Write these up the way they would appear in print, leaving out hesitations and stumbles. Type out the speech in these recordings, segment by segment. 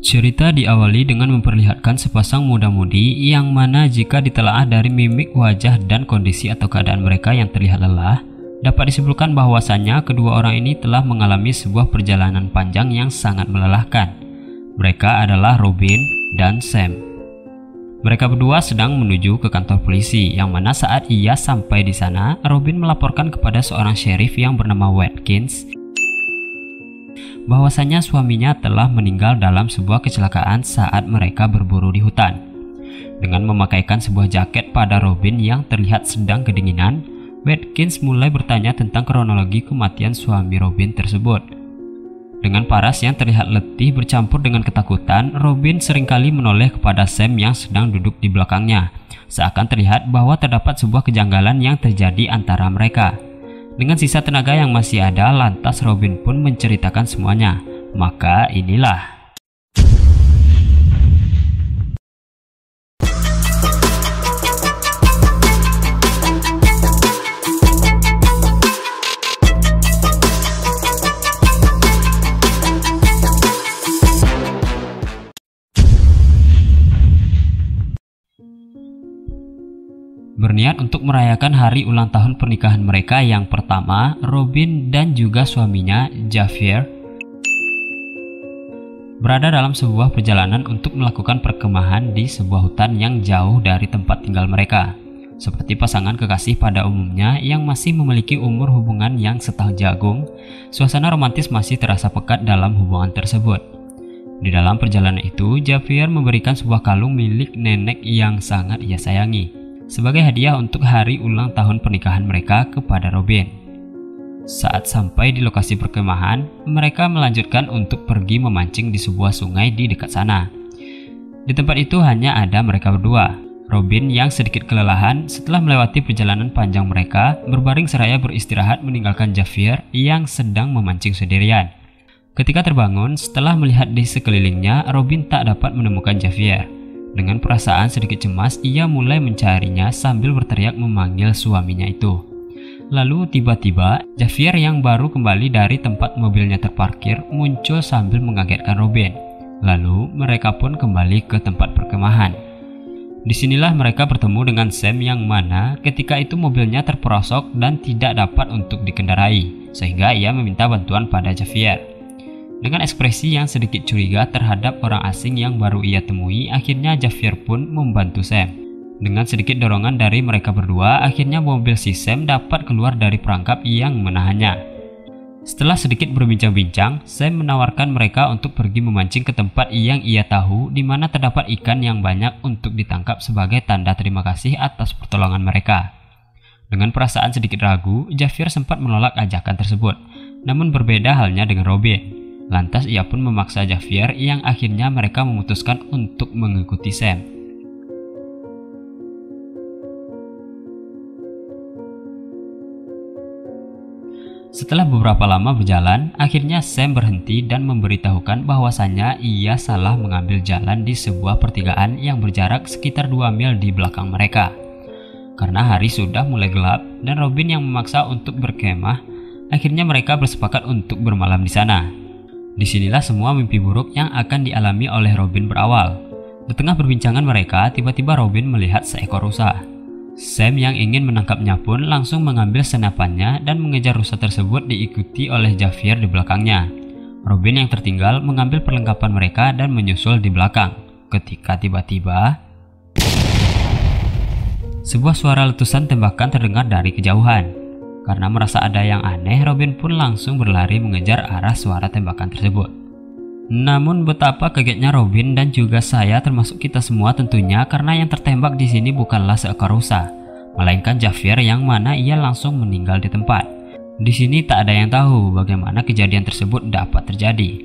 Cerita diawali dengan memperlihatkan sepasang muda-mudi yang mana jika ditelaah dari mimik wajah dan kondisi atau keadaan mereka yang terlihat lelah, dapat disimpulkan bahwasannya kedua orang ini telah mengalami sebuah perjalanan panjang yang sangat melelahkan. Mereka adalah Robin dan Sam. Mereka berdua sedang menuju ke kantor polisi, yang mana saat ia sampai di sana, Robin melaporkan kepada seorang sheriff yang bernama Watkins bahwasanya suaminya telah meninggal dalam sebuah kecelakaan saat mereka berburu di hutan. Dengan memakaikan sebuah jaket pada Robin yang terlihat sedang kedinginan, Watkins mulai bertanya tentang kronologi kematian suami Robin tersebut. Dengan paras yang terlihat letih bercampur dengan ketakutan, Robin seringkali menoleh kepada Sam yang sedang duduk di belakangnya, seakan terlihat bahwa terdapat sebuah kejanggalan yang terjadi antara mereka. Dengan sisa tenaga yang masih ada, lantas Robin pun menceritakan semuanya. Maka inilah. Berniat untuk merayakan hari ulang tahun pernikahan mereka yang pertama, Robin dan juga suaminya, Javier, berada dalam sebuah perjalanan untuk melakukan perkemahan di sebuah hutan yang jauh dari tempat tinggal mereka. Seperti pasangan kekasih pada umumnya yang masih memiliki umur hubungan yang setahun jagung, suasana romantis masih terasa pekat dalam hubungan tersebut. Di dalam perjalanan itu, Javier memberikan sebuah kalung milik nenek yang sangat ia sayangi sebagai hadiah untuk hari ulang tahun pernikahan mereka kepada Robin. Saat sampai di lokasi perkemahan, mereka melanjutkan untuk pergi memancing di sebuah sungai di dekat sana. Di tempat itu hanya ada mereka berdua. Robin yang sedikit kelelahan setelah melewati perjalanan panjang mereka, berbaring seraya beristirahat meninggalkan Javier yang sedang memancing sendirian. Ketika terbangun, setelah melihat di sekelilingnya, Robin tak dapat menemukan Javier. Dengan perasaan sedikit cemas, ia mulai mencarinya sambil berteriak memanggil suaminya itu. Lalu tiba-tiba, Javier yang baru kembali dari tempat mobilnya terparkir muncul sambil mengagetkan Robin. Lalu mereka pun kembali ke tempat perkemahan. Disinilah mereka bertemu dengan Sam yang mana ketika itu mobilnya terperosok dan tidak dapat untuk dikendarai, sehingga ia meminta bantuan pada Javier. Dengan ekspresi yang sedikit curiga terhadap orang asing yang baru ia temui, akhirnya Javier pun membantu Sam. Dengan sedikit dorongan dari mereka berdua, akhirnya mobil si Sam dapat keluar dari perangkap yang menahannya. Setelah sedikit berbincang-bincang, Sam menawarkan mereka untuk pergi memancing ke tempat yang ia tahu di mana terdapat ikan yang banyak untuk ditangkap sebagai tanda terima kasih atas pertolongan mereka. Dengan perasaan sedikit ragu, Javier sempat menolak ajakan tersebut, namun berbeda halnya dengan Robin. Lantas ia pun memaksa Javier yang akhirnya mereka memutuskan untuk mengikuti Sam. Setelah beberapa lama berjalan, akhirnya Sam berhenti dan memberitahukan bahwasannya ia salah mengambil jalan di sebuah pertigaan yang berjarak sekitar 2 mil di belakang mereka. Karena hari sudah mulai gelap dan Robin yang memaksa untuk berkemah, akhirnya mereka bersepakat untuk bermalam di sana. Disinilah semua mimpi buruk yang akan dialami oleh Robin berawal. Di tengah perbincangan mereka, tiba-tiba Robin melihat seekor rusa. Sam yang ingin menangkapnya pun langsung mengambil senapannya dan mengejar rusa tersebut diikuti oleh Javier di belakangnya. Robin yang tertinggal mengambil perlengkapan mereka dan menyusul di belakang. Ketika tiba-tiba, sebuah suara letusan tembakan terdengar dari kejauhan. Karena merasa ada yang aneh, Robin pun langsung berlari mengejar arah suara tembakan tersebut. Namun betapa kagetnya Robin dan juga saya termasuk kita semua tentunya karena yang tertembak di sini bukanlah seekor rusa, melainkan Javier yang mana ia langsung meninggal di tempat. Di sini tak ada yang tahu bagaimana kejadian tersebut dapat terjadi.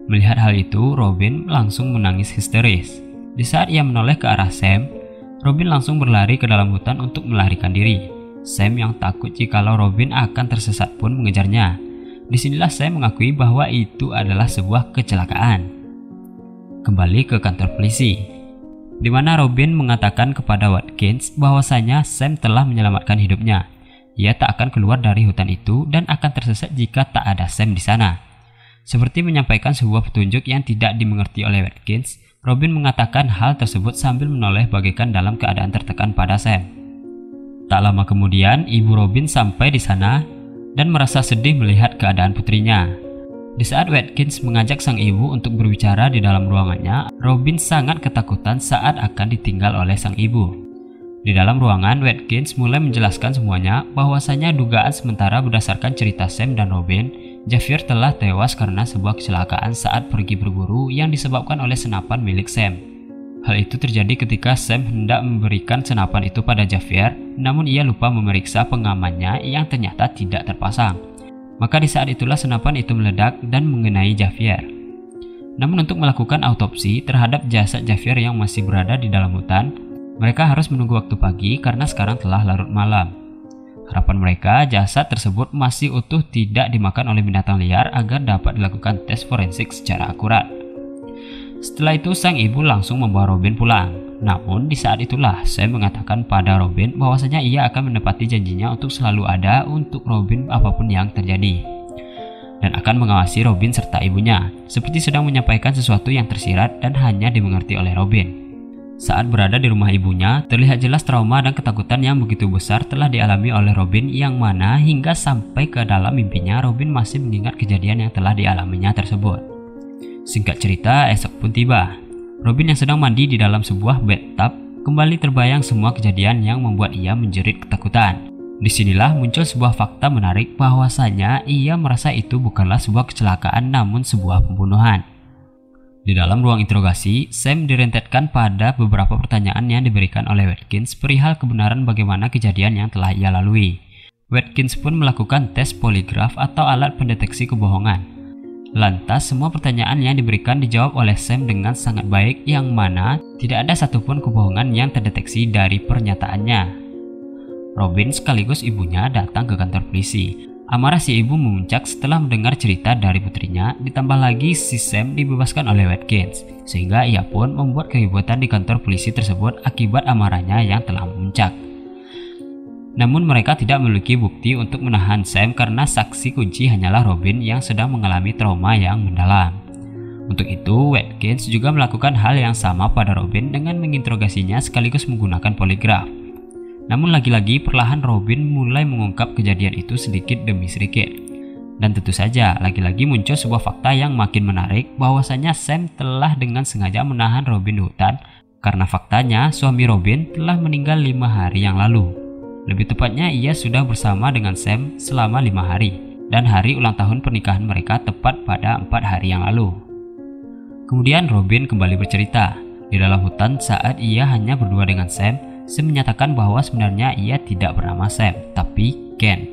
Melihat hal itu, Robin langsung menangis histeris. Di saat ia menoleh ke arah Sam, Robin langsung berlari ke dalam hutan untuk melarikan diri. Sam yang takut jikalau Robin akan tersesat pun mengejarnya. Disinilah Sam mengakui bahwa itu adalah sebuah kecelakaan. Kembali ke kantor polisi, di mana Robin mengatakan kepada Watkins bahwasanya Sam telah menyelamatkan hidupnya. Ia tak akan keluar dari hutan itu dan akan tersesat jika tak ada Sam di sana. Seperti menyampaikan sebuah petunjuk yang tidak dimengerti oleh Watkins, Robin mengatakan hal tersebut sambil menoleh bagaikan dalam keadaan tertekan pada Sam. Tak lama kemudian, ibu Robin sampai di sana dan merasa sedih melihat keadaan putrinya. Di saat Watkins mengajak sang ibu untuk berbicara di dalam ruangannya, Robin sangat ketakutan saat akan ditinggal oleh sang ibu. Di dalam ruangan, Watkins mulai menjelaskan semuanya, bahwasanya dugaan sementara berdasarkan cerita Sam dan Robin, Javier telah tewas karena sebuah kecelakaan saat pergi berburu yang disebabkan oleh senapan milik Sam. Hal itu terjadi ketika Sam hendak memberikan senapan itu pada Javier, namun ia lupa memeriksa pengamannya yang ternyata tidak terpasang. Maka di saat itulah senapan itu meledak dan mengenai Javier. Namun untuk melakukan autopsi terhadap jasad Javier yang masih berada di dalam hutan, mereka harus menunggu waktu pagi karena sekarang telah larut malam. Harapan mereka, jasad tersebut masih utuh tidak dimakan oleh binatang liar agar dapat dilakukan tes forensik secara akurat. Setelah itu sang ibu langsung membawa Robin pulang. Namun di saat itulah Sam mengatakan pada Robin bahwasanya ia akan menepati janjinya untuk selalu ada untuk Robin apapun yang terjadi, dan akan mengawasi Robin serta ibunya, seperti sedang menyampaikan sesuatu yang tersirat dan hanya dimengerti oleh Robin. Saat berada di rumah ibunya, terlihat jelas trauma dan ketakutan yang begitu besar telah dialami oleh Robin, yang mana hingga sampai ke dalam mimpinya Robin masih mengingat kejadian yang telah dialaminya tersebut. Singkat cerita, esok pun tiba. Robin yang sedang mandi di dalam sebuah bathtub kembali terbayang semua kejadian yang membuat ia menjerit ketakutan. Disinilah muncul sebuah fakta menarik bahwasanya ia merasa itu bukanlah sebuah kecelakaan namun sebuah pembunuhan. Di dalam ruang interogasi, Sam direntetkan pada beberapa pertanyaan yang diberikan oleh Watkins perihal kebenaran bagaimana kejadian yang telah ia lalui. Watkins pun melakukan tes poligraf atau alat pendeteksi kebohongan. Lantas semua pertanyaan yang diberikan dijawab oleh Sam dengan sangat baik, yang mana tidak ada satupun kebohongan yang terdeteksi dari pernyataannya. Robin sekaligus ibunya datang ke kantor polisi. Amarah si ibu memuncak setelah mendengar cerita dari putrinya, ditambah lagi si Sam dibebaskan oleh Watkins, sehingga ia pun membuat keributan di kantor polisi tersebut akibat amarahnya yang telah memuncak. Namun mereka tidak memiliki bukti untuk menahan Sam karena saksi kunci hanyalah Robin yang sedang mengalami trauma yang mendalam. Untuk itu, Watkins juga melakukan hal yang sama pada Robin dengan menginterogasinya sekaligus menggunakan poligraf. Namun lagi-lagi perlahan Robin mulai mengungkap kejadian itu sedikit demi sedikit. Dan tentu saja lagi-lagi muncul sebuah fakta yang makin menarik, bahwasanya Sam telah dengan sengaja menahan Robin di hutan karena faktanya suami Robin telah meninggal 5 hari yang lalu. Lebih tepatnya ia sudah bersama dengan Sam selama 5 hari, dan hari ulang tahun pernikahan mereka tepat pada 4 hari yang lalu. Kemudian Robin kembali bercerita, di dalam hutan saat ia hanya berdua dengan Sam menyatakan bahwa sebenarnya ia tidak bernama Sam, tapi Ken.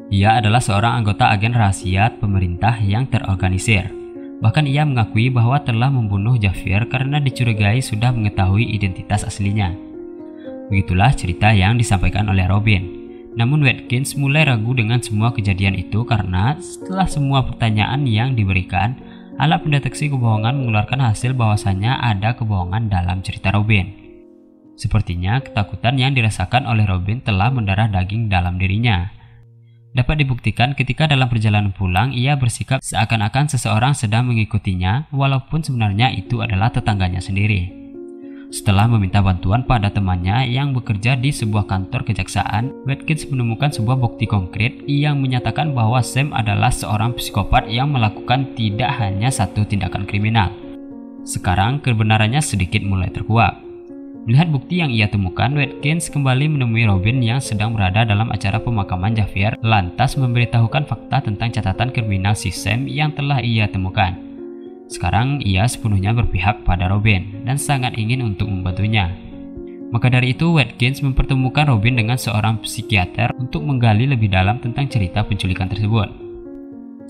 Ia adalah seorang anggota agen rahasia pemerintah yang terorganisir. Bahkan ia mengakui bahwa telah membunuh Javier karena dicurigai sudah mengetahui identitas aslinya. Begitulah cerita yang disampaikan oleh Robin. Namun Watkins mulai ragu dengan semua kejadian itu karena setelah semua pertanyaan yang diberikan, alat pendeteksi kebohongan mengeluarkan hasil bahwasanya ada kebohongan dalam cerita Robin. Sepertinya ketakutan yang dirasakan oleh Robin telah mendarah daging dalam dirinya. Dapat dibuktikan ketika dalam perjalanan pulang ia bersikap seakan-akan seseorang sedang mengikutinya, walaupun sebenarnya itu adalah tetangganya sendiri. Setelah meminta bantuan pada temannya yang bekerja di sebuah kantor kejaksaan, Watkins menemukan sebuah bukti konkret yang menyatakan bahwa Sam adalah seorang psikopat yang melakukan tidak hanya satu tindakan kriminal. Sekarang kebenarannya sedikit mulai terkuak. Melihat bukti yang ia temukan, Watkins kembali menemui Robin yang sedang berada dalam acara pemakaman Javier, lantas memberitahukan fakta tentang catatan kriminal si Sam yang telah ia temukan. Sekarang ia sepenuhnya berpihak pada Robin dan sangat ingin untuk membantunya. Maka dari itu Watkins mempertemukan Robin dengan seorang psikiater untuk menggali lebih dalam tentang cerita penculikan tersebut.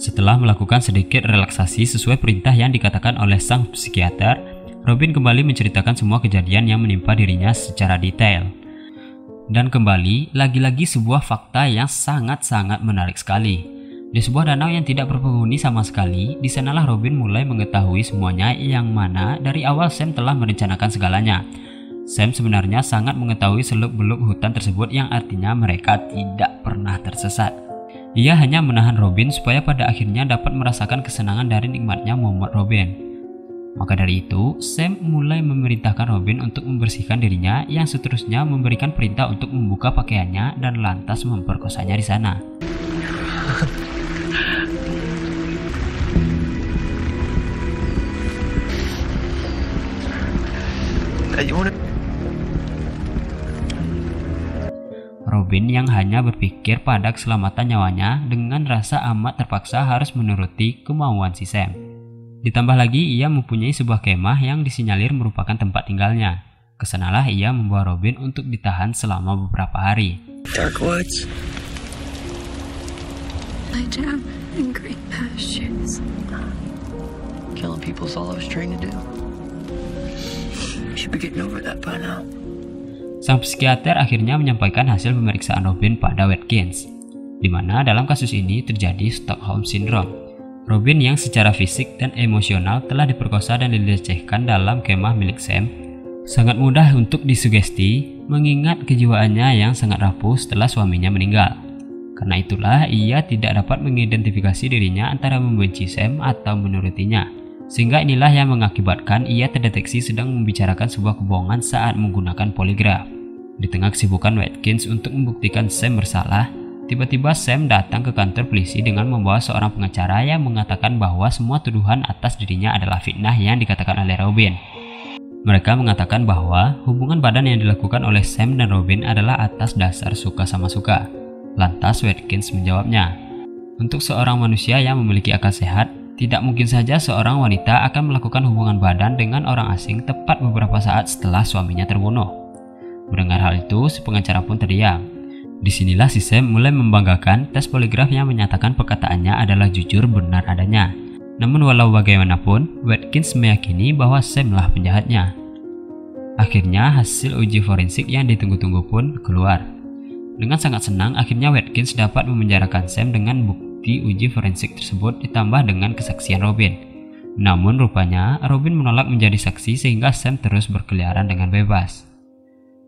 Setelah melakukan sedikit relaksasi sesuai perintah yang dikatakan oleh sang psikiater, Robin kembali menceritakan semua kejadian yang menimpa dirinya secara detail. Dan kembali, lagi-lagi sebuah fakta yang sangat-sangat menarik sekali. Di sebuah danau yang tidak berpenghuni sama sekali, di sanalah Robin mulai mengetahui semuanya, yang mana dari awal Sam telah merencanakan segalanya. Sam sebenarnya sangat mengetahui seluk-beluk hutan tersebut, yang artinya mereka tidak pernah tersesat. Ia hanya menahan Robin supaya pada akhirnya dapat merasakan kesenangan dari nikmatnya memuat Robin. Maka dari itu, Sam mulai memerintahkan Robin untuk membersihkan dirinya, yang seterusnya memberikan perintah untuk membuka pakaiannya dan lantas memperkosanya di sana. Robin yang hanya berpikir pada keselamatan nyawanya dengan rasa amat terpaksa harus menuruti kemauan si Sam. Ditambah lagi ia mempunyai sebuah kemah yang disinyalir merupakan tempat tinggalnya. Kesanalah ia membawa Robin untuk ditahan selama beberapa hari. Dark woods. Lie down in green pastures. Killing people's all I was trained to do. You should be getting over that by now. Sang psikiater akhirnya menyampaikan hasil pemeriksaan Robin pada Watkins, di mana dalam kasus ini terjadi Stockholm Syndrome. Robin yang secara fisik dan emosional telah diperkosa dan dilecehkan dalam kemah milik Sam, sangat mudah untuk disugesti mengingat kejiwaannya yang sangat rapuh setelah suaminya meninggal. Karena itulah ia tidak dapat mengidentifikasi dirinya antara membenci Sam atau menurutinya. Sehingga inilah yang mengakibatkan ia terdeteksi sedang membicarakan sebuah kebohongan saat menggunakan poligraf. Di tengah kesibukan Watkins untuk membuktikan Sam bersalah, tiba-tiba Sam datang ke kantor polisi dengan membawa seorang pengacara yang mengatakan bahwa semua tuduhan atas dirinya adalah fitnah yang dikatakan oleh Robin. Mereka mengatakan bahwa hubungan badan yang dilakukan oleh Sam dan Robin adalah atas dasar suka sama suka. Lantas Watkins menjawabnya, untuk seorang manusia yang memiliki akal sehat, tidak mungkin saja seorang wanita akan melakukan hubungan badan dengan orang asing tepat beberapa saat setelah suaminya terbunuh. Mendengar hal itu, si pengacara pun terdiam. Disinilah si Sam mulai membanggakan tes poligraf yang menyatakan perkataannya adalah jujur benar adanya. Namun walau bagaimanapun, Watkins meyakini bahwa Sam lah penjahatnya. Akhirnya hasil uji forensik yang ditunggu-tunggu pun keluar. Dengan sangat senang, akhirnya Watkins dapat memenjarakan Sam dengan bukti uji forensik tersebut ditambah dengan kesaksian Robin. Namun rupanya Robin menolak menjadi saksi sehingga Sam terus berkeliaran dengan bebas.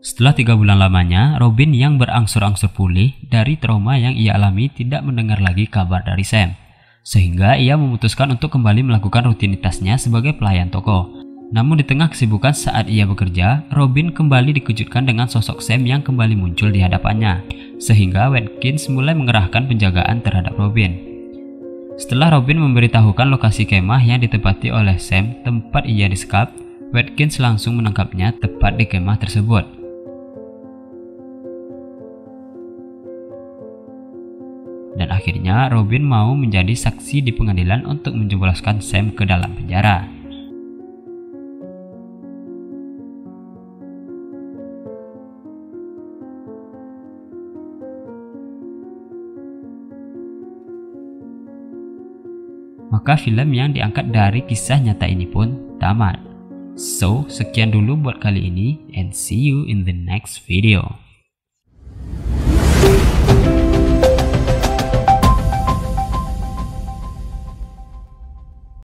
Setelah 3 bulan lamanya, Robin yang berangsur-angsur pulih dari trauma yang ia alami tidak mendengar lagi kabar dari Sam. Sehingga ia memutuskan untuk kembali melakukan rutinitasnya sebagai pelayan toko. Namun di tengah kesibukan saat ia bekerja, Robin kembali dikejutkan dengan sosok Sam yang kembali muncul di hadapannya. Sehingga Watkins mulai mengerahkan penjagaan terhadap Robin. Setelah Robin memberitahukan lokasi kemah yang ditempati oleh Sam tempat ia disekap, Watkins langsung menangkapnya tepat di kemah tersebut. Dan akhirnya Robin mau menjadi saksi di pengadilan untuk menjebloskan Sam ke dalam penjara. Maka film yang diangkat dari kisah nyata ini pun tamat. So, sekian dulu buat kali ini and see you in the next video.